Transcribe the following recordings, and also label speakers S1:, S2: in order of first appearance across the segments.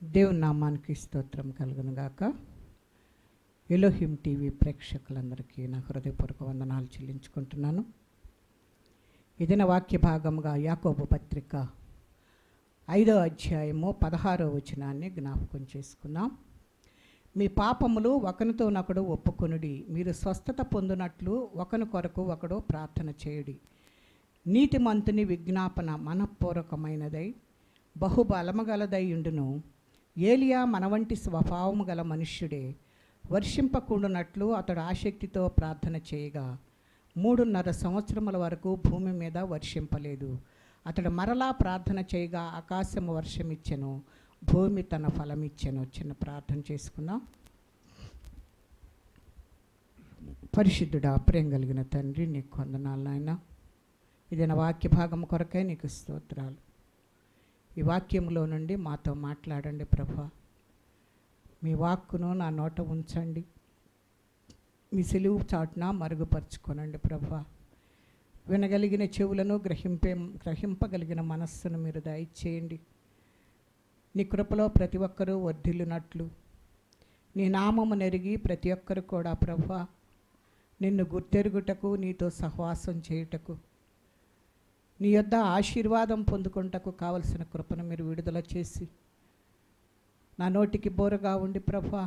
S1: దేవుని నామానికి స్తోత్రం కలుగును గాక. ఎలోహిం టీవీ ప్రేక్షకులందరికీ నా హృదయపూర్వక వందనాలు చెల్లించుకుంటున్నాను. ఇదిన వాక్య భాగంగా యాకోబు పత్రిక 5వ అధ్యాయము 16వ వచనాన్ని జ్ఞాపకం చేసుకున్నాం. మీ పాపములు ఒకనితోనొకడు ఒప్పుకొనుడి, మీరు స్వస్థత పొందినట్లు ఒకని కొరకు ఒకడు ప్రార్థన చేయుడి. నీతిమంతుని విజ్ఞాపన మనఃపూర్వకమైనదై బహుబలమగలదై ఉండును. ఏలియా మన వంటి స్వభావము గల మనుష్యుడే. వర్షింపకుండునట్లు అతడు ఆసక్తితో ప్రార్థన చేయగా 3.5 సంవత్సరముల వరకు భూమి మీద వర్షింపలేదు. అతడు మరలా ప్రార్థన చేయగా ఆకాశము వర్షమిచ్చెను, భూమి తన ఫలమిచ్చెను. చిన్న ప్రార్థన చేసుకుందాం. పరిశుద్ధుడా, ప్రేమ కలిగిన తండ్రి, నీకు వందనాలు నాయన. ఇది నా వాక్య భాగం కొరకే నీకు స్తోత్రాలు. ఈ వాక్యంలో నుండి మాతో మాట్లాడండి ప్రభా. మీ వాక్కును నా నోట ఉంచండి, మీ సెలువు చాటున మరుగుపరుచుకోనండి ప్రభా. వినగలిగిన చెవులను గ్రహింపగలిగిన మనస్సును మీరు దయచేయండి. నీ కృపలో ప్రతి ఒక్కరూ వర్ధిల్లునట్లు, నీ నామము నెరిగి ప్రతి ఒక్కరు కూడా ప్రభా నిన్ను గుర్తెరుగుటకు, నీతో సహవాసం చేయుటకు, నీ యొద్ద ఆశీర్వాదం పొందుకుంటకు కావలసిన కృపను మీరు విడుదల చేసి నా నోటికి బోరగా ఉండి ప్రభా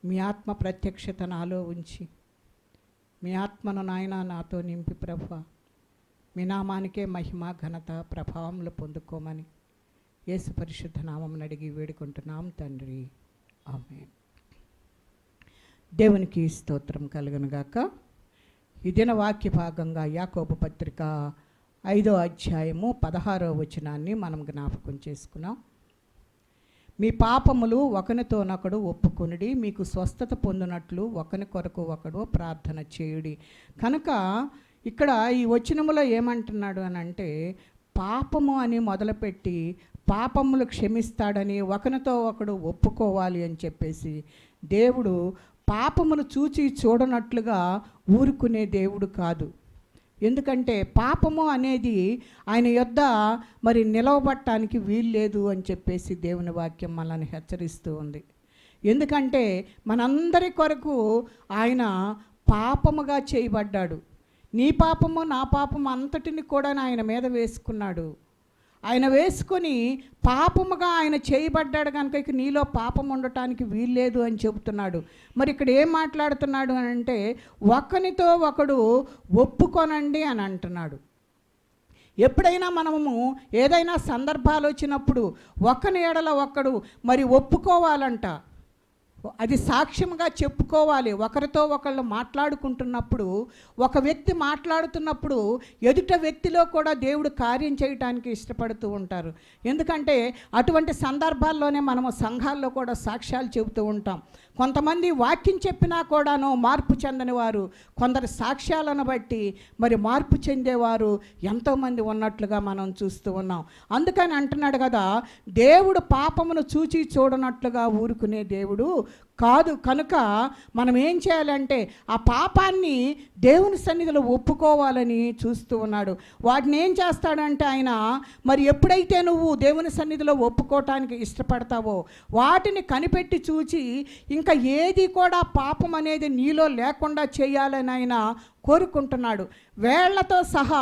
S1: మీ ఆత్మ ప్రత్యక్షత నాలో ఉంచి, మీ ఆత్మను నాయన నాతో నింపి ప్రభా మీ నామానికే మహిమ, ఘనత, ప్రభావములు పొందుకోమని యేసు పరిశుద్ధ నామమును అడిగి వేడుకుంటున్నాం తండ్రి, ఆమేన్. దేవునికి స్తోత్రం కలుగునుగాక. ఈ దిన వాక్య భాగంగా యాకోబు పత్రిక 5వ అధ్యాయము 16వ వచనాన్ని మనం జ్ఞాపకం చేసుకున్నాం. మీ పాపములు ఒకనితోనొకడు ఒప్పుకొనుడి, మీకు స్వస్థత పొందినట్లు ఒకని కొరకు ఒకడు ప్రార్థన చేయుడి. కనుక ఇక్కడ ఈ వచనములో ఏమంటున్నాడు అని అంటే, పాపము అని మొదలుపెట్టి పాపములు క్షమిస్తాడని ఒకనితో ఒకడు ఒప్పుకోవాలి అని చెప్పేసి దేవుడు పాపమును చూచి చూడనట్లుగా ఊరుకునే దేవుడు కాదు. ఎందుకంటే పాపము అనేది ఆయన యొద్ద మరి నిలవబట్టడానికి వీల్లేదు అని చెప్పేసి దేవుని వాక్యం మనల్ని హెచ్చరిస్తూ ఉంది. ఎందుకంటే మనందరి కొరకు ఆయన పాపముగా చేయబడ్డాడు. నీ పాపము నా పాపము అంతటిని కూడా ఆయన మీద వేసుకున్నాడు. ఆయన వేసుకొని పాపముగా ఆయన చేయబడ్డాడు కనుక ఇక నీలో పాపం ఉండటానికి వీల్లేదు అని చెబుతున్నాడు. మరి ఇక్కడ ఏం మాట్లాడుతున్నాడు అని అంటే, ఒకనితో ఒకడు ఒప్పుకొనండి అని అంటున్నాడు. ఎప్పుడైనా మనము ఏదైనా సందర్భాలు వచ్చినప్పుడు ఒకని ఎడల ఒకడు మరి ఒప్పుకోవాలంట. అది సాక్ష్యంగా చెప్పుకోవాలి. ఒకరితో ఒకళ్ళు మాట్లాడుకుంటున్నప్పుడు, ఒక వ్యక్తి మాట్లాడుతున్నప్పుడు ఎదుట వ్యక్తిలో కూడా దేవుడు కార్యం చేయటానికి ఇష్టపడుతూ ఉంటారు. ఎందుకంటే అటువంటి సందర్భాల్లోనే మనము సంఘాల్లో కూడా సాక్ష్యాలు చెబుతూ ఉంటాం. కొంతమంది వాక్యం చెప్పినా కూడాను మార్పు చెందని వారు, కొందరు సాక్ష్యాలను బట్టి మరి మార్పు చెందేవారు ఎంతోమంది ఉన్నట్లుగా మనం చూస్తూ ఉన్నాం. అందుకని అంటున్నాడు కదా, దేవుడు పాపమును చూచి చూడనట్లుగా ఊరుకునే దేవుడు కాదు. కనుక మనం ఏం చేయాలంటే ఆ పాపాన్ని దేవుని సన్నిధిలో ఒప్పుకోవాలని చూస్తూ ఉన్నాడు. వాటిని ఏం చేస్తాడంటే ఆయన మరి ఎప్పుడైతే నువ్వు దేవుని సన్నిధిలో ఒప్పుకోవటానికి ఇష్టపడతావో వాటిని కనిపెట్టి చూచి ఇంకా ఏది కూడా పాపం అనేది నీలో లేకుండా చేయాలని ఆయన కోరుకుంటున్నాడు. వేళ్లతో సహా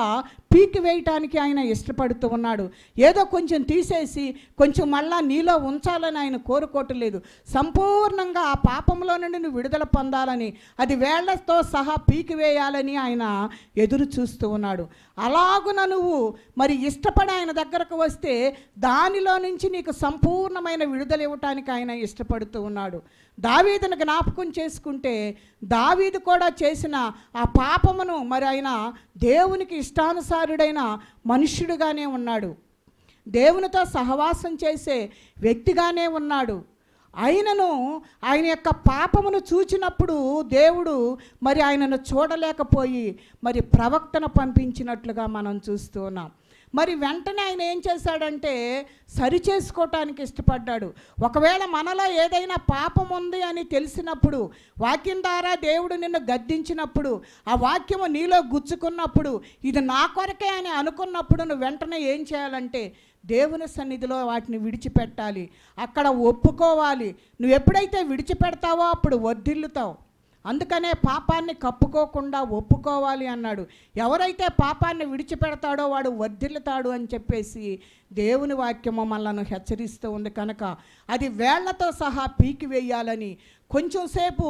S1: పీకి వేయటానికి ఆయన ఇష్టపడుతూ ఉన్నాడు. ఏదో కొంచెం తీసేసి కొంచెం మళ్ళా నీలో ఉంచాలని ఆయన కోరుకోవట్లేదు. సంపూర్ణంగా ఆ పాపంలో నుండి నువ్వు విడుదల పొందాలని, అది వేళ్లతో సహా పీకి వేయాలని ఆయన ఎదురు చూస్తూ ఉన్నాడు. అలాగున నువ్వు మరి ఇష్టపడి ఆయన దగ్గరకు వస్తే దానిలో నుంచి నీకు సంపూర్ణమైన విడుదల ఇవ్వటానికి ఆయన ఇష్టపడుతూ ఉన్నాడు. దావీదును జ్ఞాపకం చేసుకుంటే దావీదు కూడా చేసిన ఆ పాపమును మరి ఆయన దేవునికి ఇష్టానుసారుడైన మనుష్యుడుగానే ఉన్నాడు. దేవునితో సహవాసం చేసే వ్యక్తిగానే ఉన్నాడు. ఆయనను ఆయన యొక్క పాపమును చూచినప్పుడు దేవుడు మరి ఆయనను చూడలేకపోయి మరి ప్రవక్తను పంపించినట్లుగా మనం చూస్తూ ఉన్నాం. మరి వెంటనే ఆయన ఏం చేశాడంటే సరి చేసుకోవటానికి ఇష్టపడ్డాడు. ఒకవేళ మనలో ఏదైనా పాపం ఉంది అని తెలిసినప్పుడు, వాక్యం ద్వారా దేవుడు నిన్ను గద్దించినప్పుడు, ఆ వాక్యము నీలో గుచ్చుకున్నప్పుడు, ఇది నా కొరకే అని అనుకున్నప్పుడు నువ్వు వెంటనే ఏం చేయాలంటే దేవుని సన్నిధిలో వాటిని విడిచిపెట్టాలి, అక్కడ ఒప్పుకోవాలి. నువ్వు ఎప్పుడైతే విడిచిపెడతావో అప్పుడు వర్ధిల్లుతావు. అందుకనే పాపాన్ని కప్పుకోకుండా ఒప్పుకోవాలి అన్నాడు. ఎవరైతే పాపాన్ని విడిచిపెడతాడో వాడు వర్ధిల్లుతాడు అని చెప్పేసి దేవుని వాక్యము మనలను హెచ్చరిస్తూ ఉంది. కనుక అది వేళ్లతో సహా పీకివేయాలని, కొంచెం సేపు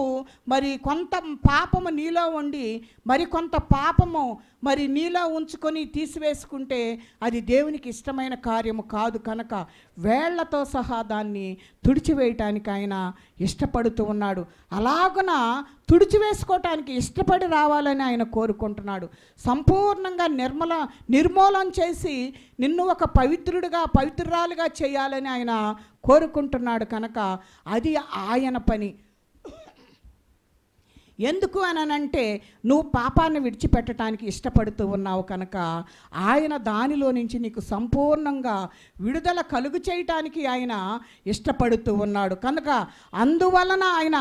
S1: మరి కొంత పాపము నీలో ఉండి మరి కొంత పాపము మరి నీలో ఉంచుకొని తీసివేసుకుంటే అది దేవునికి ఇష్టమైన కార్యము కాదు. కనుక వేళ్లతో సహా దాన్ని తుడిచివేయటానికి ఆయన ఇష్టపడుతూ ఉన్నాడు. అలాగున తుడిచివేసుకోవటానికి ఇష్టపడి రావాలని ఆయన కోరుకుంటున్నాడు. సంపూర్ణంగా నిర్మూలన చేసి నిన్ను ఒక పవిత్రురాలుగా చేయాలని ఆయన కోరుకుంటున్నాడు. కనుక అది ఆయన పని. ఎందుకు అనంటే నువ్వు పాపాన్ని విడిచిపెట్టడానికి ఇష్టపడుతూ ఉన్నావు కనుక ఆయన దానిలో నుంచి నీకు సంపూర్ణంగా విడుదల కలుగు చేయటానికి ఆయన ఇష్టపడుతూ ఉన్నాడు. కనుక అందువలన ఆయన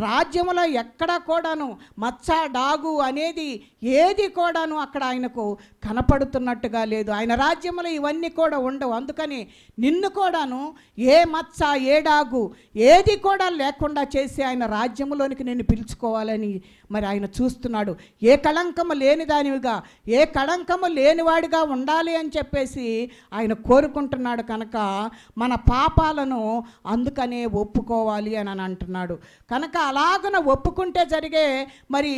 S1: రాజ్యములో ఎక్కడ కూడాను మచ్చ డాగు అనేది ఏది కూడాను అక్కడ ఆయనకు కనపడుతున్నట్టుగా లేదు. ఆయన రాజ్యములో ఇవన్నీ కూడా ఉండవు. అందుకని నిన్ను కూడాను ఏ మచ్చ ఏ డాగు ఏది కూడా లేకుండా చేసి ఆయన రాజ్యములోనికి నిన్ను పిలుచుకోవాలని మరి ఆయన చూస్తున్నాడు. ఏ కళంకము లేని దానివిగా, ఏ కళంకము లేనివాడిగా ఉండాలి అని చెప్పేసి ఆయన కోరుకుంటున్నాడు. కనుక మన పాపాలను అందుకనే ఒప్పుకోవాలి అని అంటున్నాడు. కనుక అలాగన ఒప్పుకుంటే జరిగే మరి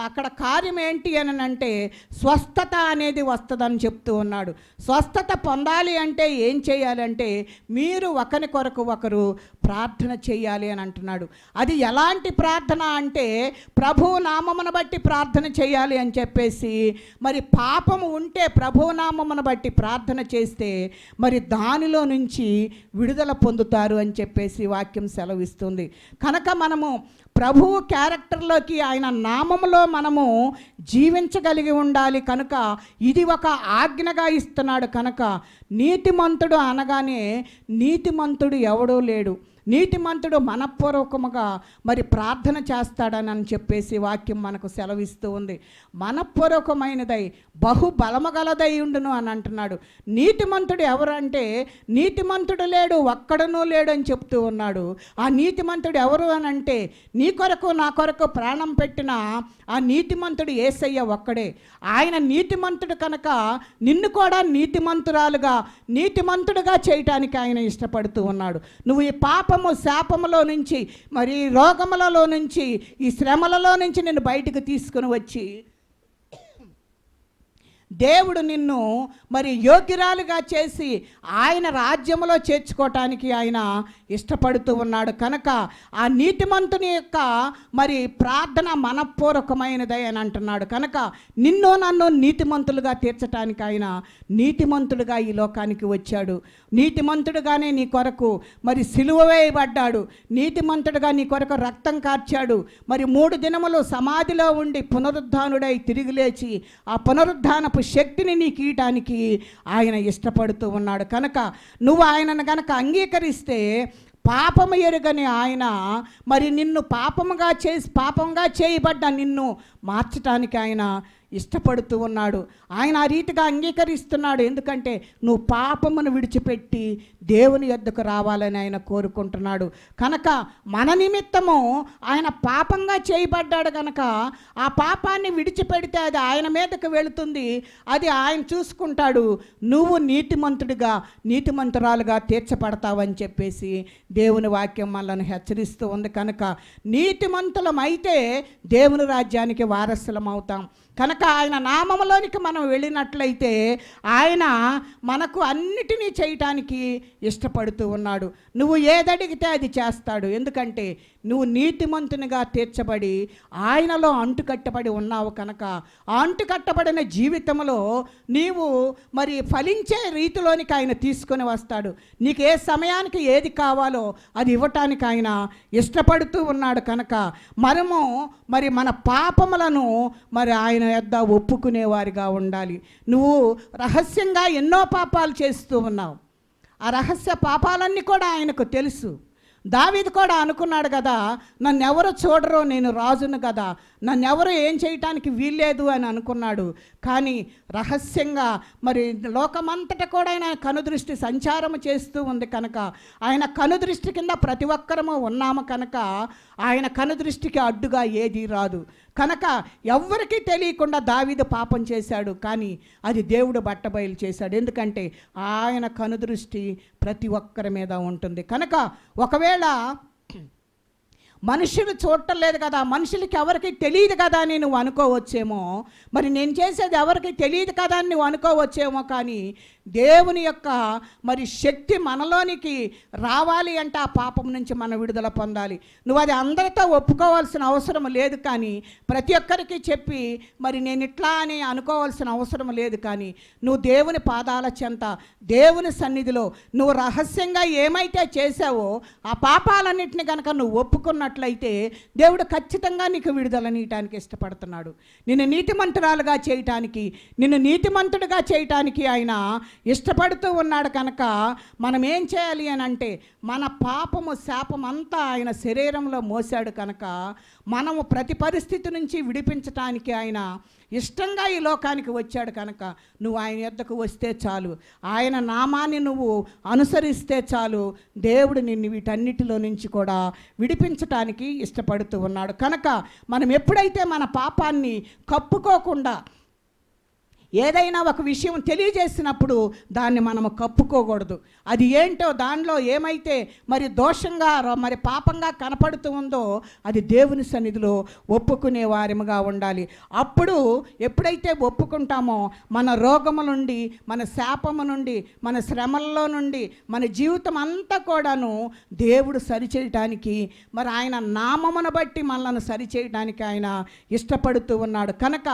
S1: అక్కడ కార్యం ఏంటి అని అంటే స్వస్థత అనేది వస్తుందని చెప్తూ ఉన్నాడు. స్వస్థత పొందాలి అంటే ఏం చేయాలంటే మీరు ఒకరి కొరకు ఒకరు ప్రార్థన చేయాలి అని అంటున్నాడు. అది ఎలాంటి ప్రార్థన అంటే ప్రభువు నామమును బట్టి ప్రార్థన చేయాలి అని చెప్పేసి, మరి పాపము ఉంటే ప్రభువు నామమును బట్టి ప్రార్థన చేస్తే మరి దానిలో నుంచి విడుదల పొందుతారు అని చెప్పేసి వాక్యం సెలవిస్తుంది. కనుక మనము ప్రభువు క్యారెక్టర్లోకి ఆయన నామములో మనము జీవించగలిగి ఉండాలి. కనుక ఇది ఒక ఆజ్ఞగా ఇస్తున్నాడు. కనుక నీతిమంతుడు అనగానే నీతిమంతుడు ఎవడూ లేడు. నీతిమంతుడు మనఃపూర్వకముగా మరి ప్రార్థన చేస్తాడని చెప్పేసి వాక్యం మనకు సెలవిస్తూ ఉంది. మనఃపూర్వకమైనదై బహుబలమగలదై ఉండును అని అంటున్నాడు. నీతిమంతుడు ఎవరంటే నీతిమంతుడు లేడు, ఒక్కడనూ లేడు అని చెప్తూ ఉన్నాడు. ఆ నీతిమంతుడు ఎవరు అని అంటే నీ కొరకు నా కొరకు ప్రాణం పెట్టిన ఆ నీతిమంతుడు యేసయ్య ఒక్కడే. ఆయన నీతిమంతుడు కనుక నిన్ను కూడా నీతిమంతుడుగా చేయటానికి ఆయన ఇష్టపడుతూ ఉన్నాడు. నువ్వు ఈ శాపములో నుంచి మరి రోగములలో నుంచి ఈ శ్రమలలో నుంచి నిన్ను బయటకు తీసుకుని వచ్చి దేవుడు నిన్ను మరి యోగ్యురాలుగా చేసి ఆయన రాజ్యంలో చేర్చుకోవటానికి ఆయన ఇష్టపడుతూ ఉన్నాడు. కనుక ఆ నీతిమంతుని యొక్క మరి ప్రార్థన మనఃపూర్వకమైనది అని అంటున్నాడు. కనుక నిన్ను నన్ను నీతిమంతులుగా తీర్చడానికి ఆయన నీతిమంతుడుగా ఈ లోకానికి వచ్చాడు. నీతిమంతుడుగానే నీ కొరకు మరి సిలువ వేయబడ్డాడు. నీతిమంతుడుగా నీ కొరకు రక్తం కార్చాడు. మరి 3 దినములు సమాధిలో ఉండి పునరుద్ధానుడై తిరిగి లేచి ఆ పునరుద్ధానపు శక్తిని నీకు ఇవ్వటానికి ఆయన ఇష్టపడుతూ ఉన్నాడు. కనుక నువ్వు ఆయనను కనుక అంగీకరిస్తే పాపము ఎరుగని ఆయన మరి నిన్ను పాపంగా చేయబడ్డ నిన్ను మార్చటానికి ఆయన ఇష్టపడుతూ ఉన్నాడు. ఆయన ఆ రీతిగా అంగీకరిస్తున్నాడు. ఎందుకంటే నువ్వు పాపమును విడిచిపెట్టి దేవుని యొద్దకు రావాలని ఆయన కోరుకుంటున్నాడు. కనుక మన నిమిత్తము ఆయన పాపంగా చేయబడ్డాడు. కనుక ఆ పాపాన్ని విడిచిపెడితే అది ఆయన మీదకు వెళుతుంది, అది ఆయన చూసుకుంటాడు. నువ్వు నీతిమంతురాలుగా తీర్చబడతావని చెప్పేసి దేవుని వాక్యం మనల్ని హెచ్చరిస్తూ ఉంది. కనుక నీతిమంతులమైతే దేవుని రాజ్యానికి వారసులం అవుతాం. కనుక ఆయన నామములోనికి మనం వెళ్ళినట్లయితే ఆయన మనకు అన్నిటినీ చేయటానికి ఇష్టపడుతూ ఉన్నాడు. నువ్వు ఏదడిగితే అది చేస్తాడు. ఎందుకంటే నువ్వు నీతిమంతునిగా తీర్చబడి ఆయనలో అంటుకట్టబడి ఉన్నావు. కనుక ఆ అంటుకట్టబడిన జీవితంలో నీవు మరి ఫలించే రీతిలోనికి ఆయన తీసుకొని వస్తాడు. నీకు ఏ సమయానికి ఏది కావాలో అది ఇవ్వటానికి ఆయన ఇష్టపడుతూ ఉన్నాడు. కనుక మనము మరి మన పాపములను మరి ఆయన యొద్ద ఒప్పుకునేవారిగా ఉండాలి. నువ్వు రహస్యంగా ఎన్నో పాపాలు చేస్తూ ఉన్నావు. ఆ రహస్య పాపాలన్నీ కూడా ఆయనకు తెలుసు. దావీదు కూడా అనుకున్నాడు కదా, నన్నెవరు చూడరు, నేను రాజును కదా, నన్నెవరు ఏం చేయటానికి వీల్లేదు అని అనుకున్నాడు. కానీ రహస్యంగా మరి లోకమంతటా కూడా ఆయన కనుదృష్టి సంచారం చేస్తూ ఉంది కనుక, ఆయన కనుదృష్టి కింద ప్రతి ఒక్కరము ఉన్నాము కనుక ఆయన కనుదృష్టికి అడ్డుగా ఏదీ రాదు. కనుక ఎవ్వరికీ తెలియకుండా దావీదు పాపం చేశాడు, కానీ అది దేవుడు బట్టబయలు చేశాడు. ఎందుకంటే ఆయన కనుదృష్టి ప్రతి ఒక్కరి మీద ఉంటుంది. కనుక ఒకవేళ మనుషులు చూడటం లేదు కదా, మనుషులకి ఎవరికి తెలియదు కదా అని నువ్వు అనుకోవచ్చేమో, మరి నేను చేసేది ఎవరికి తెలియదు కదా అని నువ్వు అనుకోవచ్చేమో, కానీ దేవుని యొక్క మరి శక్తి మనలోనికి రావాలి అంటే ఆ పాపం నుంచి మనం విడుదల పొందాలి. నువ్వు అది అందరితో ఒప్పుకోవాల్సిన అవసరం లేదు, కానీ ప్రతి ఒక్కరికి చెప్పి మరి నేను ఇట్లా అని అనుకోవాల్సిన అవసరం లేదు. కానీ నువ్వు దేవుని పాదాల చెంత, దేవుని సన్నిధిలో నువ్వు రహస్యంగా ఏమైతే చేసావో ఆ పాపాలన్నింటినీ కనుక నువ్వు ఒప్పుకున్నట్లయితే దేవుడు ఖచ్చితంగా నీకు విడుదలనీయటానికి ఇష్టపడుతున్నాడు. నిన్ను నీతిమంతురాలుగా చేయటానికి, నిన్ను నీతిమంతుడిగా చేయటానికి ఆయన ఇష్టపడుతూ ఉన్నాడు. కనుక మనం ఏం చేయాలి అని అంటే, మన పాపము శాపం అంతా ఆయన శరీరంలో మోసాడు కనుక మనము ప్రతి పరిస్థితి నుంచి విడిపించటానికి ఆయన ఇష్టంగా ఈ లోకానికి వచ్చాడు. కనుక నువ్వు ఆయన యొద్దకు వస్తే చాలు, ఆయన నామాన్ని నువ్వు అనుసరిస్తే చాలు, దేవుడు నిన్ను వీటన్నిటిలో నుంచి కూడా విడిపించటానికి ఇష్టపడుతూ ఉన్నాడు. కనుక మనం ఎప్పుడైతే మన పాపాన్ని కప్పుకోకుండా ఏదైనా ఒక విషయం తెలియజేసినప్పుడు దాన్ని మనము కప్పుకోకూడదు. అది ఏంటో, దానిలో ఏమైతే మరి దోషంగా మరి పాపంగా కనపడుతూ ఉందో అది దేవుని సన్నిధిలో ఒప్పుకునే వారిముగా ఉండాలి. అప్పుడు ఎప్పుడైతే ఒప్పుకుంటామో మన రోగము నుండి, మన శాపము నుండి, మన శ్రమల్లో నుండి, మన జీవితం అంతా కూడాను దేవుడు సరిచేయటానికి, మరి ఆయన నామమును బట్టి మనల్ని సరిచేయటానికి ఆయన ఇష్టపడుతూ ఉన్నాడు. కనుక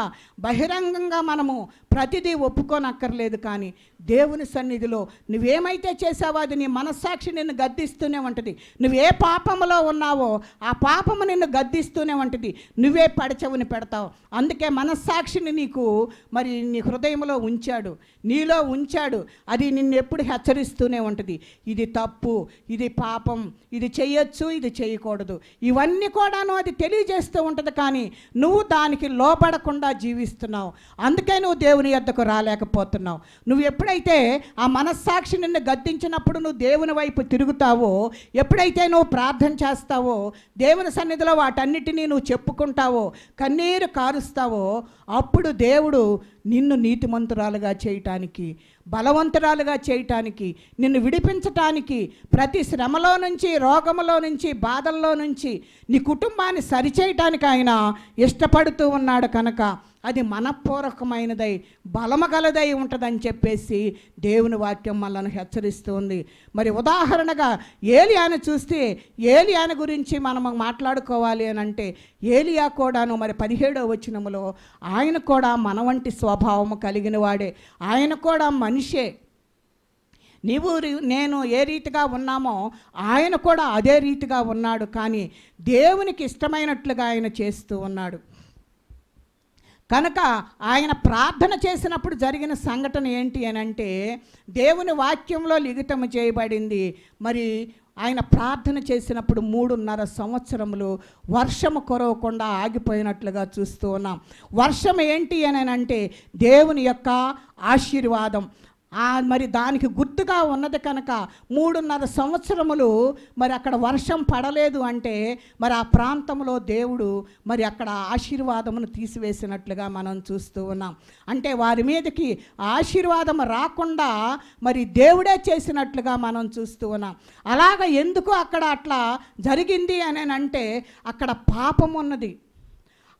S1: బహిరంగంగా మనము ప్రతిదీ ఒప్పుకోనక్కర్లేదు, కానీ దేవుని సన్నిధిలో నువ్వేమైతే చేసావో అది నీ మనస్సాక్షి నిన్ను గద్దిస్తూనే ఉంటుంది. నువ్వే పాపములో ఉన్నావో ఆ పాపము నిన్ను గద్దిస్తూనే ఉంటుంది, నువ్వే పడచవుని పెడతావు. అందుకే మనస్సాక్షిని నీకు మరి నీ హృదయంలో ఉంచాడు, నీలో ఉంచాడు. అది నిన్ను ఎప్పుడు హెచ్చరిస్తూనే ఉంటుంది, ఇది తప్పు, ఇది పాపం, ఇది చేయొచ్చు, ఇది చేయకూడదు, ఇవన్నీ కూడాను అది తెలియజేస్తూ ఉంటుంది. కానీ నువ్వు దానికి లోబడకుండా జీవిస్తున్నావు. అందుకే నువ్వు దేవుని యొద్దకు రాలేకపోతున్నావు. నువ్వు ఎప్పుడైతే ఆ మనస్సాక్షి నిన్ను గద్దించినప్పుడు నువ్వు దేవుని వైపు తిరుగుతావో, ఎప్పుడైతే నువ్వు ప్రార్థన చేస్తావో, దేవుని సన్నిధిలో వాటన్నిటినీ నువ్వు చెప్పుకుంటావో, కన్నీరు కారుస్తావో, అప్పుడు దేవుడు నిన్ను నీతిమంతురాలుగా చేయటానికి, బలవంతురాలుగా చేయటానికి, నిన్ను విడిపించటానికి, ప్రతి శ్రమలో నుంచి, రోగములో నుంచి, బాధల్లో నుంచి నీ కుటుంబాన్ని సరిచేయటానికి ఆయన ఇష్టపడుతూ ఉన్నాడు. కనుక అది మనపూర్వకమైనదై బలమగలదై ఉంటుందని చెప్పేసి దేవుని వాక్యం మనల్ని హెచ్చరిస్తుంది. మరి ఉదాహరణగా ఏలియాను చూస్తే, ఏలియాను గురించి మనం మాట్లాడుకోవాలి అని అంటే, ఏలియా కూడాను మరి 17వ వచనములో ఆయన కూడా మన వంటి స్వభావము కలిగిన వాడే, ఆయన కూడా మనిషే. నీవు నేను ఏ రీతిగా ఉన్నామో ఆయన కూడా అదే రీతిగా ఉన్నాడు, కానీ దేవునికి ఇష్టమైనట్లుగా ఆయన చేస్తూ ఉన్నాడు. కనుక ఆయన ప్రార్థన చేసినప్పుడు జరిగిన సంఘటన ఏంటి అని అంటే, దేవుని వాక్యంలో లిఖితము చేయబడింది. మరి ఆయన ప్రార్థన చేసినప్పుడు 3.5 సంవత్సరములు వర్షము కురవకుండా ఆగిపోయినట్లుగా చూస్తూ ఉన్నాం. వర్షం ఏంటి అని అంటే దేవుని యొక్క ఆశీర్వాదం. మరి దానికి గుర్తుగా ఉన్నది కనుక 3.5 సంవత్సరములు మరి అక్కడ వర్షం పడలేదు అంటే మరి ఆ ప్రాంతంలో దేవుడు మరి అక్కడ ఆశీర్వాదమును తీసివేసినట్లుగా మనం చూస్తూ ఉన్నాం. అంటే వారి మీదకి ఆశీర్వాదం రాకుండా మరి దేవుడే చేసినట్లుగా మనం చూస్తూ ఉన్నాం. అలాగ ఎందుకు అక్కడ అట్లా జరిగింది అని అంటే, అక్కడ పాపం ఉన్నది,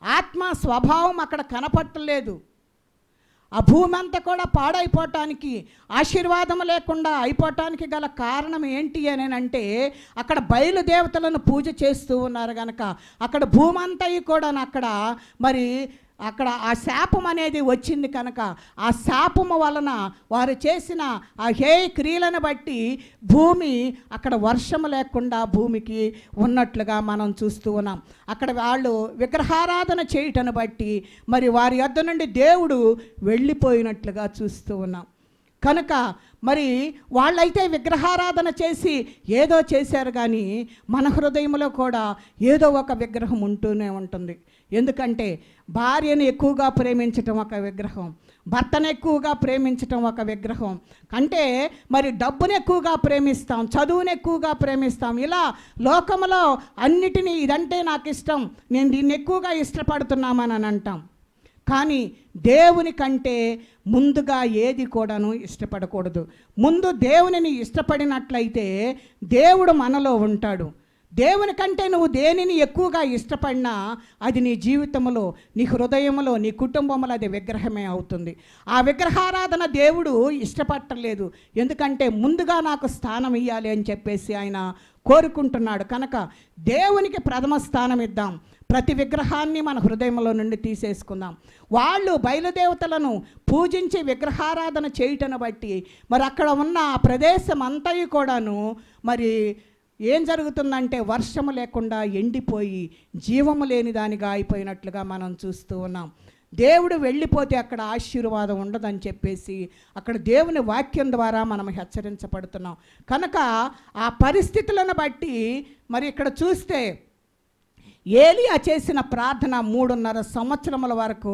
S1: ఆత్మ స్వభావం అక్కడ కనపట్టలేదు. ఆ భూమి అంతా కూడా పాడైపోవటానికి, ఆశీర్వాదం లేకుండా అయిపోవటానికి గల కారణం ఏంటి అని అంటే, అక్కడ బయలుదేవతలను పూజ చేస్తూ ఉన్నారు కనుక అక్కడ భూమి అంతా కూడా అక్కడ ఆ శాపం అనేది వచ్చింది కనుక ఆ శాపము వలన వారు చేసిన ఆ హేయ క్రియలను బట్టి భూమి అక్కడ వర్షము లేకుండా భూమికి ఉన్నట్లుగా మనం చూస్తూ ఉన్నాం. అక్కడ వాళ్ళు విగ్రహారాధన చేయటను బట్టి మరి వారి యొద్ద నుండి దేవుడు వెళ్ళిపోయినట్లుగా చూస్తూ ఉన్నాం. కనుక మరి వాళ్ళైతే విగ్రహారాధన చేసి ఏదో చేశారు, కానీ మన హృదయంలో కూడా ఏదో ఒక విగ్రహం ఉంటూనే ఉంటుంది. ఎందుకంటే భార్యను ఎక్కువగా ప్రేమించటం ఒక విగ్రహం, భర్తను ఎక్కువగా ప్రేమించటం ఒక విగ్రహం, అంటే మరి డబ్బును ఎక్కువగా ప్రేమిస్తాం, చదువును ఎక్కువగా ప్రేమిస్తాం. ఇలా లోకంలో అన్నిటినీ ఇదంటే నాకు ఇష్టం, నేను దీన్ని ఎక్కువగా ఇష్టపడుతున్నామని అంటాం. కానీ దేవుని కంటే ముందుగా ఏది కూడాను ఇష్టపడకూడదు. ముందు దేవునిని ఇష్టపడినట్లయితే దేవుడు మనలో ఉంటాడు. దేవుని కంటే నువ్వు దేనిని ఎక్కువగా ఇష్టపడినా అది నీ జీవితంలో, నీ హృదయంలో, నీ కుటుంబంలో అది విగ్రహమే అవుతుంది. ఆ విగ్రహారాధన దేవుడు ఇష్టపడలేదు. ఎందుకంటే ముందుగా నాకు స్థానం ఇవ్వాలి అని చెప్పేసి ఆయన కోరుకుంటున్నాడు. కనుక దేవునికి ప్రథమ స్థానం ఇద్దాం. ప్రతి విగ్రహాన్ని మన హృదయంలో నుండి తీసేసుకుందాం. వాళ్ళు బయలుదేవతలను పూజించి విగ్రహారాధన చేయటను బట్టి మరి అక్కడ ఉన్న ఆ ప్రదేశం అంతయు కూడాను మరి ఏం జరుగుతుందంటే వర్షము లేకుండా ఎండిపోయి జీవము లేని దానిగా అయిపోయినట్లుగా మనం చూస్తూ ఉన్నాం. దేవుడు వెళ్ళిపోతే అక్కడ ఆశీర్వాదం ఉండదని చెప్పేసి అక్కడ దేవుని వాక్యం ద్వారా మనం హెచ్చరించబడుతున్నాం. కనుక ఆ పరిస్థితులను బట్టి మరి ఇక్కడ చూస్తే ఏలియా చేసిన ప్రార్థన 3.5 సంవత్సరముల వరకు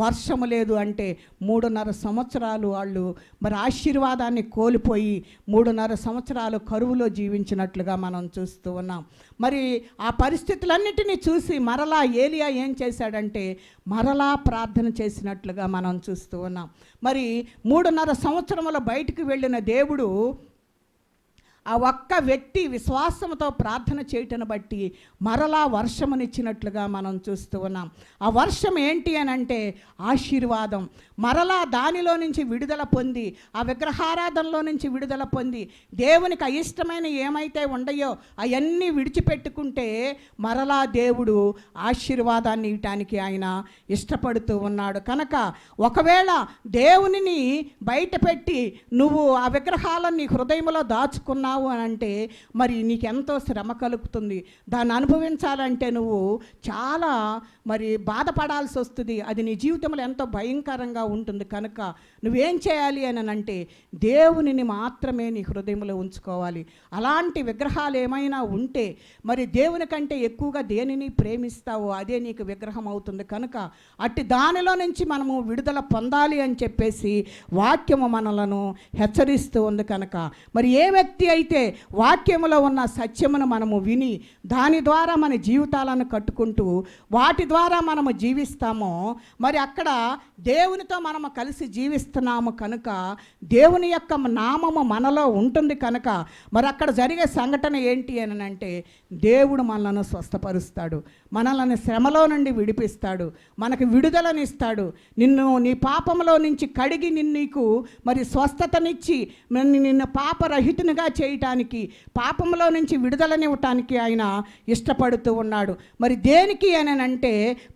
S1: వర్షము లేదు. అంటే 3.5 సంవత్సరాలు వాళ్ళు మరి ఆశీర్వాదాన్ని కోల్పోయి 3.5 సంవత్సరాలు కరువులో జీవించినట్లుగా మనం చూస్తూ ఉన్నాం. మరి ఆ పరిస్థితులన్నిటినీ చూసి మరలా ఏలియా ఏం చేశాడంటే మరలా ప్రార్థన చేసినట్లుగా మనం చూస్తూ ఉన్నాం. మరి 3.5 సంవత్సరముల బయటికి వెళ్ళిన దేవుడు ఆ ఒక్క వ్యక్తి విశ్వాసంతో ప్రార్థన చేయటను బట్టి మరలా వర్షమునిచ్చినట్లుగా మనం చూస్తూ ఉన్నాం. ఆ వర్షం ఏంటి అని అంటే ఆశీర్వాదం. మరలా దానిలో నుంచి విడుదల పొంది, ఆ విగ్రహారాధనలో నుంచి విడుదల పొంది దేవునికి అయిష్టమైన ఏమైతే ఉండయో అవన్నీ విడిచిపెట్టుకుంటే మరలా దేవుడు ఆశీర్వాదాన్ని ఇవ్వటానికి ఆయన ఇష్టపడుతూ ఉన్నాడు. కనుక ఒకవేళ దేవునిని బయటపెట్టి నువ్వు ఆ విగ్రహాలను నీ హృదయంలో దాచుకున్నావు అని అంటే మరి నీకెంతో శ్రమ కలుగుతుంది. దాన్ని అనుభవించాలంటే నువ్వు చాలా మరి బాధపడాల్సి వస్తుంది. అది నీ జీవితంలో ఎంతో భయంకరంగా ఉంటుంది. కనుక నువ్వేం చేయాలి అని అంటే దేవునిని మాత్రమే నీ హృదయంలో ఉంచుకోవాలి. అలాంటి విగ్రహాలు ఏమైనా ఉంటే మరి దేవుని కంటే ఎక్కువగా దేనిని ప్రేమిస్తావో అదే నీకు విగ్రహం అవుతుంది. కనుక అట్టి దానిలో నుంచి మనము విడుదల పొందాలి అని చెప్పేసి వాక్యము మనలను హెచ్చరిస్తూ ఉంది. కనుక మరి ఏ వ్యక్తి అయితే వాక్యములో ఉన్న సత్యమును మనము విని దాని ద్వారా మన జీవితాలను కట్టుకుంటూ వాటి ద్వారా మనము జీవిస్తామో మరి అక్కడ దేవునితో మనము కలిసి జీవిస్తున్నాము. కనుక దేవుని యొక్క నామము మనలో ఉంటుంది. కనుక మరి అక్కడ జరిగే సంఘటన ఏంటి అని అంటే దేవుడు మనలను స్వస్థపరుస్తాడు, మనల్ని శ్రమలో నుండి విడిపిస్తాడు, మనకు విడుదలనిస్తాడు, నిన్ను నీ పాపంలో నుంచి కడిగి నీకు మరి స్వస్థతనిచ్చి నిన్ను పాపరహితునిగా చేయటానికి, పాపంలో నుంచి విడుదలనివ్వటానికి ఆయన ఇష్టపడుతూ ఉన్నాడు. మరి దేనికి అని అంటే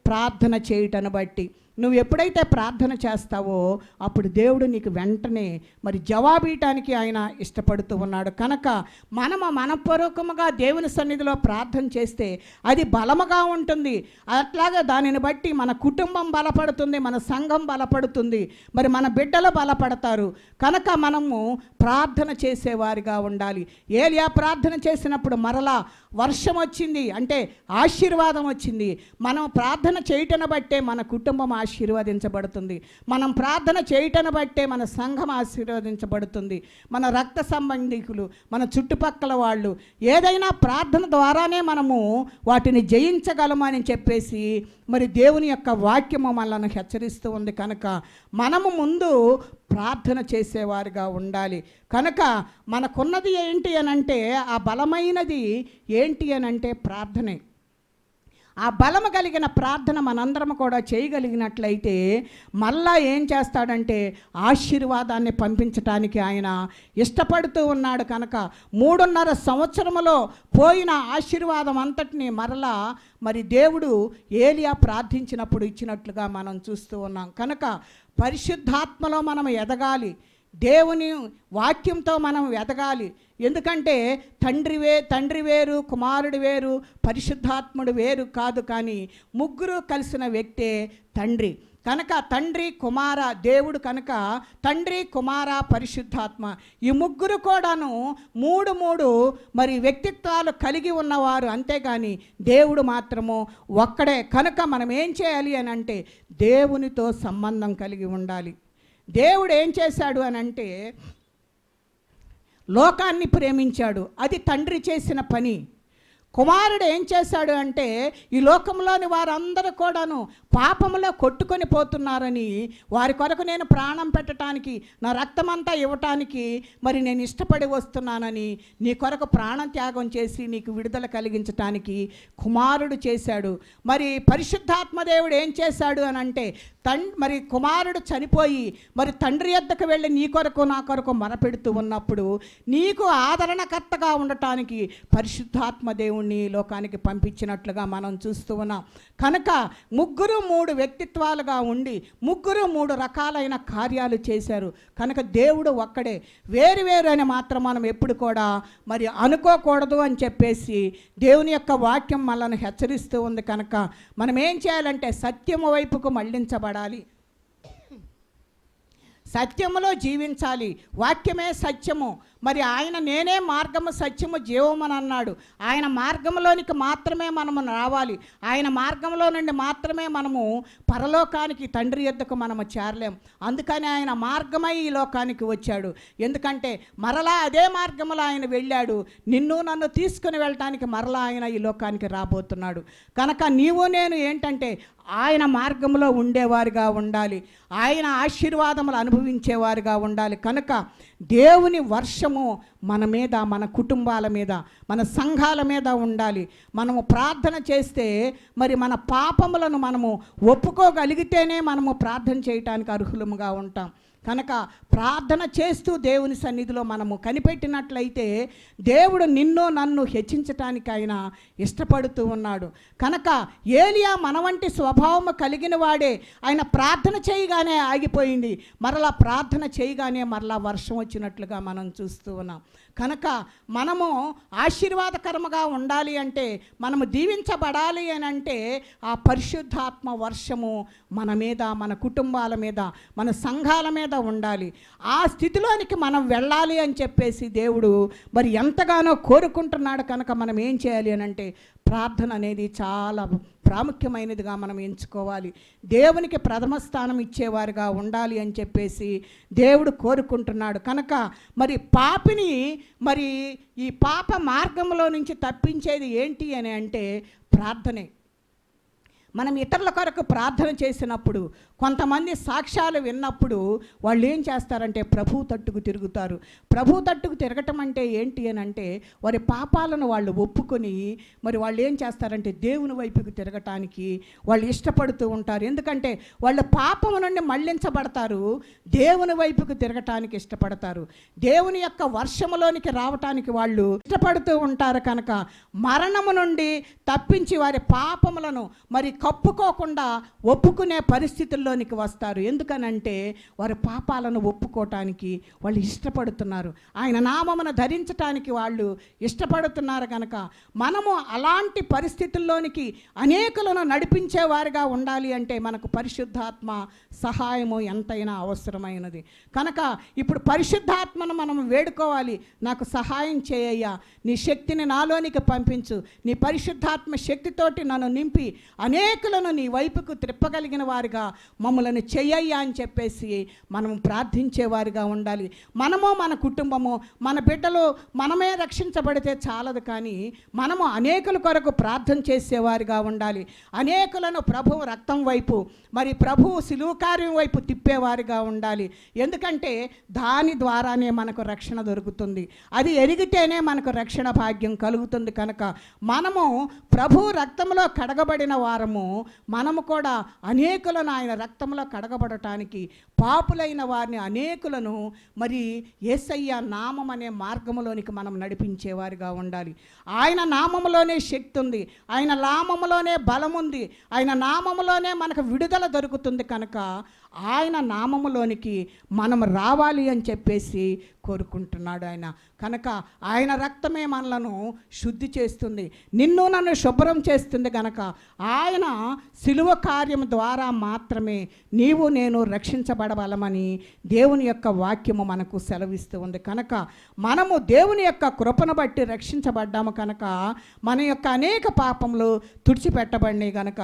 S1: ప్రార్థన చేయటను బట్టి. నువ్వు ఎప్పుడైతే ప్రార్థన చేస్తావో అప్పుడు దేవుడు నీకు వెంటనే మరి జవాబీయటానికి ఆయన ఇష్టపడుతూ ఉన్నాడు. కనుక మనము మనపూర్వకముగా దేవుని సన్నిధిలో ప్రార్థన చేస్తే అది బలముగా ఉంటుంది. అట్లాగే దానిని బట్టి మన కుటుంబం బలపడుతుంది, మన సంఘం బలపడుతుంది, మరి మన బిడ్డలు బలపడతారు. కనుక మనము ప్రార్థన చేసేవారిగా ఉండాలి. ఏలియా ప్రార్థన చేసినప్పుడు మరలా వర్షం వచ్చింది, అంటే ఆశీర్వాదం వచ్చింది. మనం ప్రార్థన చేయటను బట్టే మన కుటుంబం ఆశీర్వదించబడుతుంది, మనం ప్రార్థన చేయటను బట్టే మన సంఘం ఆశీర్వదించబడుతుంది, మన రక్త సంబంధికులు, మన చుట్టుపక్కల వాళ్ళు. ఏదైనా ప్రార్థన ద్వారానే మనము వాటిని జయించగలమని చెప్పేసి మరి దేవుని యొక్క వాక్యము మనల్ని హెచ్చరిస్తూ ఉంది. కనుక మనము ముందు ప్రార్థన చేసేవారుగా ఉండాలి. కనుక మనకున్నది ఏంటి అనంటే ఆ బలమైనది ఏంటి అనంటే ప్రార్థనే. ఆ బలము కలిగిన ప్రార్థన మనందరం కూడా చేయగలిగినట్లయితే మళ్ళా ఏం చేస్తాడంటే ఆశీర్వాదాన్ని పంపించటానికి ఆయన ఇష్టపడుతూ ఉన్నాడు. కనుక 3.5 సంవత్సరములో పోయిన ఆశీర్వాదం అంతటిని మరలా మరి దేవుడు ఏలియా ప్రార్థించినప్పుడు ఇచ్చినట్లుగా మనం చూస్తూ ఉన్నాం. కనుక పరిశుద్ధాత్మలో మనం ఎదగాలి, దేవుని వాక్యంతో మనం ఎదగాలి. ఎందుకంటే తండ్రి వేరు, కుమారుడు వేరు, పరిశుద్ధాత్ముడు వేరు కాదు, కానీ ముగ్గురు కలిసిన వ్యక్తే తండ్రి. కనుక తండ్రి కుమార దేవుడు కనుక తండ్రి కుమార పరిశుద్ధాత్మ ఈ ముగ్గురు కూడాను మూడు మరి వ్యక్తిత్వాలు కలిగి ఉన్నవారు, అంతేగాని దేవుడు మాత్రము ఒక్కడే. కనుక మనం ఏం చేయాలి అని అంటే దేవునితో సంబంధం కలిగి ఉండాలి. దేవుడు ఏం చేశాడు అని అంటే లోకాన్ని ప్రేమించాడు, అది తండ్రి చేసిన పని. కుమారుడు ఏం చేశాడు అంటే ఈ లోకంలోని వారందరూ కూడాను పాపంలో కొట్టుకొని పోతున్నారని వారి కొరకు నేను ప్రాణం పెట్టడానికి, నా రక్తమంతా ఇవ్వటానికి మరి నేను ఇష్టపడి వస్తున్నానని నీ కొరకు ప్రాణం త్యాగం చేసి నీకు విడుదల కలిగించటానికి కుమారుడు చేశాడు. మరి పరిశుద్ధాత్మ దేవుడు ఏం చేశాడు అని అంటే మరి కుమారుడు చనిపోయి మరి తండ్రి యొద్దకు వెళ్ళి నీ కొరకు నా కొరకు మొరపెడుతూ ఉన్నప్పుడు నీకు ఆదరణకర్తగా ఉండటానికి పరిశుద్ధాత్మ దేవుణ్ణి లోకానికి పంపించినట్లుగా మనం చూస్తూ ఉన్నాం. కనుక ముగ్గురు మూడు వ్యక్తిత్వాలుగా ఉండి ముగ్గురు మూడు రకాలైన కార్యాలు చేశారు. కనుక దేవుడు ఒక్కడే, వేరు వేరు అని మాత్రం మనం ఎప్పుడు కూడా మరి అనుకోకూడదు అని చెప్పేసి దేవుని యొక్క వాక్యం మనల్ని హెచ్చరిస్తూ ఉంది. కనుక మనం ఏం చేయాలంటే సత్యము వైపుకు మళ్ళించబడాలి, సత్యములో జీవించాలి. వాక్యమే సత్యము. మరి ఆయన నేనే మార్గము సత్యము జీవము అని అన్నాడు. ఆయన మార్గంలోనికి మాత్రమే మనము రావాలి. ఆయన మార్గంలో నుండి మాత్రమే మనము పరలోకానికి తండ్రి యొద్దకు మనము చేరలేం. అందుకని ఆయన మార్గమై ఈ లోకానికి వచ్చాడు. ఎందుకంటే మరలా అదే మార్గంలో ఆయన వెళ్ళాడు. నిన్ను నన్ను తీసుకుని వెళ్ళటానికి మరలా ఆయన ఈ లోకానికి రాబోతున్నాడు. కనుక నీవు నేను ఏంటంటే ఆయన మార్గంలో ఉండేవారుగా ఉండాలి, ఆయన ఆశీర్వాదములు అనుభవించేవారుగా ఉండాలి. కనుక దేవుని వర్షము మన మీద, మన కుటుంబాల మీద, మన సంఘాల మీద ఉండాలి. మనము ప్రార్థన చేస్తే మరి మన పాపములను మనము ఒప్పుకోగలిగితేనే మనము ప్రార్థన చేయటానికి అర్హులముగా ఉంటాం. కనుక ప్రార్థన చేస్తూ దేవుని సన్నిధిలో మనము కనిపెట్టినట్లయితే దేవుడు నిన్ను నన్ను హెచ్చించటానికి ఆయన ఇష్టపడుతూ ఉన్నాడు. కనుక ఏలియా మన వంటి స్వభావము కలిగిన వాడే. ఆయన ప్రార్థన చేయగానే ఆగిపోయింది, మరలా ప్రార్థన చేయగానే మరలా వర్షం వచ్చినట్లుగా మనం చూస్తూ ఉన్నాం. కనుక మనము ఆశీర్వాదకరముగా ఉండాలి అంటే, మనము దీవించబడాలి అని అంటే ఆ పరిశుద్ధాత్మ వర్షము మన మీద, మన కుటుంబాల మీద, మన సంఘాల మీద ఉండాలి. ఆ స్థితిలోనికి మనం వెళ్ళాలి అని చెప్పేసి దేవుడు మరి ఎంతగానో కోరుకుంటున్నాడు. కనుక మనం ఏం చేయాలి అని అంటే ప్రార్థన అనేది చాలా ప్రాముఖ్యమైనదిగా మనం ఎంచుకోవాలి. దేవునికి ప్రథమ స్థానం ఇచ్చేవారుగా ఉండాలి అని చెప్పేసి దేవుడు కోరుకుంటున్నాడు. కనుక మరి పాపిని మరి ఈ పాప మార్గంలో నుంచి తప్పించేది ఏంటి అని అంటే ప్రార్థనే. మనం ఇతరుల కొరకు ప్రార్థన చేసినప్పుడు, కొంతమంది సాక్ష్యాలు విన్నప్పుడు వాళ్ళు ఏం చేస్తారంటే ప్రభు తట్టుకు తిరుగుతారు. ప్రభు తట్టుకు తిరగటం అంటే ఏంటి అని అంటే వారి పాపాలను వాళ్ళు ఒప్పుకొని మరి వాళ్ళు ఏం చేస్తారంటే దేవుని వైపుకు తిరగటానికి వాళ్ళు ఇష్టపడుతూ ఉంటారు. ఎందుకంటే వాళ్ళు పాపము నుండి మళ్ళించబడతారు, దేవుని వైపుకు తిరగటానికి ఇష్టపడతారు, దేవుని యొక్క వర్షములోనికి రావటానికి వాళ్ళు ఇష్టపడుతూ ఉంటారు. కనుక మరణము నుండి తప్పించి వారి పాపములను మరి కప్పుకోకుండా ఒప్పుకునే పరిస్థితుల్లోనికి వస్తారు. ఎందుకనంటే వారి పాపాలను ఒప్పుకోవటానికి వాళ్ళు ఇష్టపడుతున్నారు, ఆయన నామమును ధరించటానికి వాళ్ళు ఇష్టపడుతున్నారు. కనుక మనము అలాంటి పరిస్థితుల్లోనికి అనేకులను నడిపించేవారుగా ఉండాలి అంటే మనకు పరిశుద్ధాత్మ సహాయము ఎంతైనా అవసరమైనది. కనుక ఇప్పుడు పరిశుద్ధాత్మను మనం వేడుకోవాలి. నాకు సహాయం చేయయ్యా, నీ శక్తిని నాలోనికి పంపించు, నీ పరిశుద్ధాత్మ శక్తితోటి నన్ను నింపి అనేకులను నీ వైపుకు త్రిప్పగలిగిన వారుగా మమ్మలను చెయ్యయ్యా అని చెప్పేసి మనం ప్రార్థించేవారుగా ఉండాలి. మనము, మన కుటుంబము, మన బిడ్డలు మనమే రక్షించబడితే చాలదు, కానీ మనము అనేకుల కొరకు ప్రార్థన చేసేవారుగా ఉండాలి. అనేకులను ప్రభువు రక్తం వైపు మరి ప్రభువు శిలువ కార్యం వైపు తిప్పేవారుగా ఉండాలి. ఎందుకంటే దాని ద్వారానే మనకు రక్షణ దొరుకుతుంది, అది ఎరిగితేనే మనకు రక్షణ భాగ్యం కలుగుతుంది. కనుక మనము ప్రభు రక్తంలో కడగబడిన వారము, మనము కూడా అనేకులను ఆయన రక్తంలో కడగబడటానికి పాపులైన వారిని అనేకులను మరి యేసయ్య నామం అనే మార్గములోనికి మనం నడిపించేవారుగా ఉండాలి. ఆయన నామములోనే శక్తి ఉంది, ఆయన నామములోనే బలం ఉంది, ఆయన నామములోనే మనకు విడుదల దొరుకుతుంది. కనుక ఆయన నామములోనికి మనం రావాలి అని చెప్పేసి కోరుకుంటున్నాడు ఆయన. కనుక ఆయన రక్తమే మనలను శుద్ధి చేస్తుంది, నిన్ను నన్ను శుభ్రం చేస్తుంది. కనుక ఆయన శిలువ కార్యం ద్వారా మాత్రమే నీవు నేను రక్షించబడవలమని దేవుని యొక్క వాక్యము మనకు సెలవిస్తూ ఉంది. కనుక మనము దేవుని యొక్క కృపను బట్టి రక్షించబడ్డాము. కనుక మన యొక్క అనేక పాపములు తుడిచిపెట్టబడినాయి. కనుక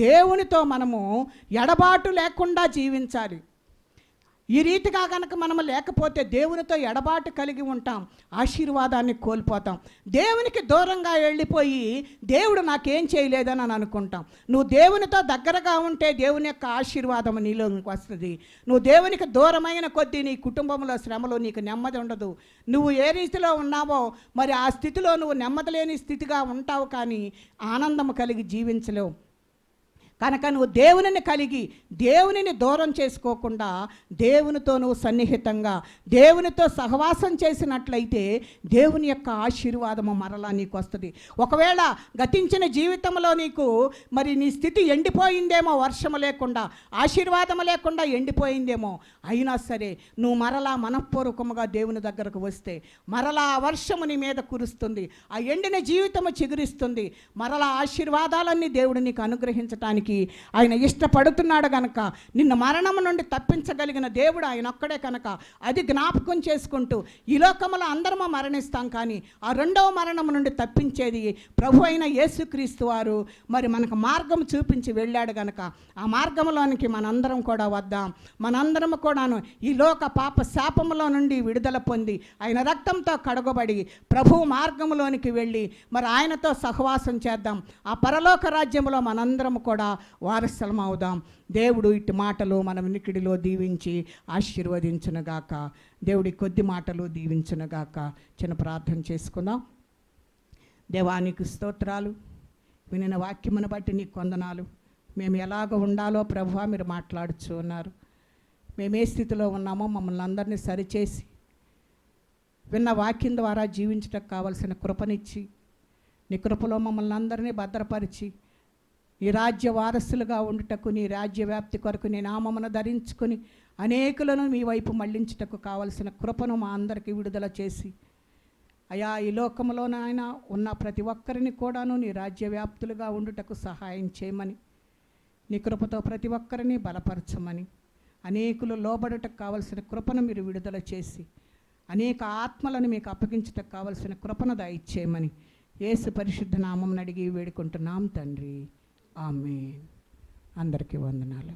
S1: దేవునితో మనము ఎడబాటు లేకుండా జీవించాలి. ఈ రీతిగా కనుక మనము లేకపోతే దేవునితో ఎడబాటు కలిగి ఉంటాం, ఆశీర్వాదాన్ని కోల్పోతాం. దేవునికి దూరంగా వెళ్ళిపోయి దేవుడు నాకేం చేయలేదని అని అనుకుంటాం. నువ్వు దేవునితో దగ్గరగా ఉంటే దేవుని యొక్క ఆశీర్వాదం నీలోకి వస్తుంది. నువ్వు దేవునికి దూరమైన కొద్దీ నీ కుటుంబంలో శ్రమలో నీకు నెమ్మది ఉండదు. నువ్వు ఏ రీతిలో ఉన్నావో మరి ఆ స్థితిలో నువ్వు నెమ్మది లేని స్థితిగా ఉంటావు, కానీ ఆనందం కలిగి జీవించలేవు. కనుక నువ్వు దేవునిని కలిగి దేవునిని దూరం చేసుకోకుండా దేవునితో నువ్వు సన్నిహితంగా దేవునితో సహవాసం చేసినట్లయితే దేవుని యొక్క ఆశీర్వాదము మరలా నీకు వస్తుంది. ఒకవేళ గతించిన జీవితంలో నీకు మరి నీ స్థితి ఎండిపోయిందేమో, వర్షము లేకుండా ఆశీర్వాదము లేకుండా ఎండిపోయిందేమో, అయినా సరే నువ్వు మరలా మనఃపూర్వకముగా దేవుని దగ్గరకు వస్తే మరలా ఆ వర్షము నీ మీద కురుస్తుంది, ఆ ఎండిన జీవితము చిగురిస్తుంది. మరలా ఆశీర్వాదాలన్నీ దేవుడు నీకు అనుగ్రహించటానికి ఆయన ఇష్టపడుతున్నాడు. కనుక నిన్ను మరణము నుండి తప్పించగలిగిన దేవుడు ఆయన ఒక్కడే. కనుక అది జ్ఞాపకం చేసుకుంటూ ఈ లోకంలో అందరము మరణిస్తాం, కానీ ఆ రెండవ మరణము నుండి తప్పించేది ప్రభు అయిన యేసుక్రీస్తు వారు మరి మనకు మార్గం చూపించి వెళ్ళాడు. కనుక ఆ మార్గంలోనికి మనందరం కూడా వద్దాం. మనందరం కూడాను ఈ లోక పాప శాపములో నుండి విడుదల పొంది ఆయన రక్తంతో కడగబడి ప్రభు మార్గంలోనికి వెళ్ళి మరి ఆయనతో సహవాసం చేద్దాం. ఆ పరలోక రాజ్యంలో మనందరం కూడా వారసులం అవుదాం. దేవుడు ఇటు మాటలు మన వినికిడిలో దీవించి ఆశీర్వదించునుగాక. దేవుడి కొద్ది మాటలు దీవించునుగాక. చిన్న ప్రార్థన చేసుకుందాం. దేవానికి స్తోత్రాలు, వినిన వాక్యమును బట్టి నీకు వందనాలు. మేము ఎలాగ ఉండాలో ప్రభువా మీరు మాట్లాడుచు ఉన్నారు. మేము ఏ స్థితిలో ఉన్నామో మమ్మల్ని అందరినీ సరిచేసి విన్న వాక్యం ద్వారా జీవించడానికి కావలసిన కృపనిచ్చి నీ కృపలో మమ్మల్ని అందరినీ భద్రపరిచి నీ రాజ్య వారసులుగా ఉండుటకు, నీ రాజ్య వ్యాప్తి కొరకు నీ నామమును ధరించుకొని అనేకులను మీ వైపు మళ్లించుటకు కావలసిన కృపను మా అందరికీ విడుదల చేసి అయా ఈ లోకంలో నాయన ఉన్న ప్రతి ఒక్కరిని కూడాను నీ రాజ్య వ్యాప్తులుగా ఉండుటకు సహాయం చేయమని, నీ కృపతో ప్రతి ఒక్కరిని బలపరచమని, అనేకులు లోబడుటకు కావలసిన కృపను మీరు విడుదల చేసి అనేక ఆత్మలను మీకు అప్పగించుటకు కావలసిన కృపను దయచేయమని యేసు పరిశుద్ధ నామమును అడిగి వేడుకుంటున్నాం తండ్రి. ఆమేన్. అందరికీ వందనాలు.